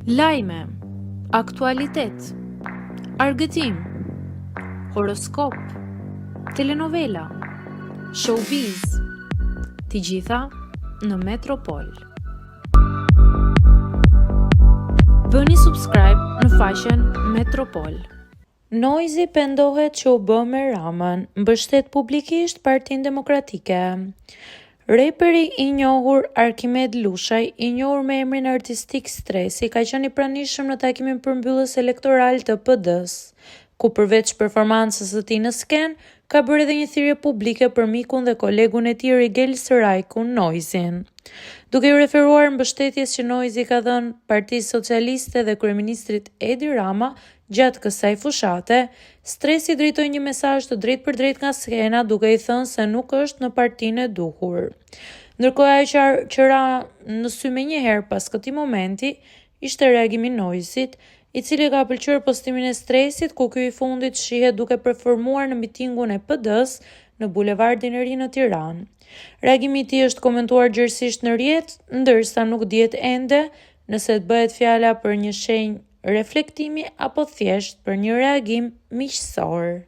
Lajme, aktualitet, argëtim, horoskop, telenovela, showbiz, të gjitha në Metropol. Bëni subscribe në faqen Metropol. Noizi pendohet që u bë me Ramën, mbështet publikisht Partinë Demokratike. Reperi i njohur Arkimed Lushaj, i njohur me emrin artistik Stresi, ka qenë i pranishëm në takimin përmbyllës elektoral të PD-s, ku përveç performancës së tij në sken, ka bërë edhe një thirrje publike për mikun dhe kolegun e tij Rigel Sërajkun, Noizin. Duke u referuar mbështetjes që Noizi ka dhënë Partisë Socialiste dhe kryeministrit Edi Rama gjatë kësaj fushate, Stresi drejtoi një mesazh të drejtpërdrejtë nga skena, duke i thënë se nuk është në partinë e duhur. Ndërkohë ajo që ra në sy menjëherë pas këtij momenti ishte reagimi i Noizit, i cili ka pëlqyer postimin e Stresit, ku ky i fundit shihet duke performuar në mitingun e PD-s në Bulevardin e Ri në Tiranë. Reagimi i tij është komentuar gjerësisht në rrjet, ndërsa nuk dihet ende nëse të bëhet fjala për një shenjë reflektimi apo thjesht për një reagim miqësor.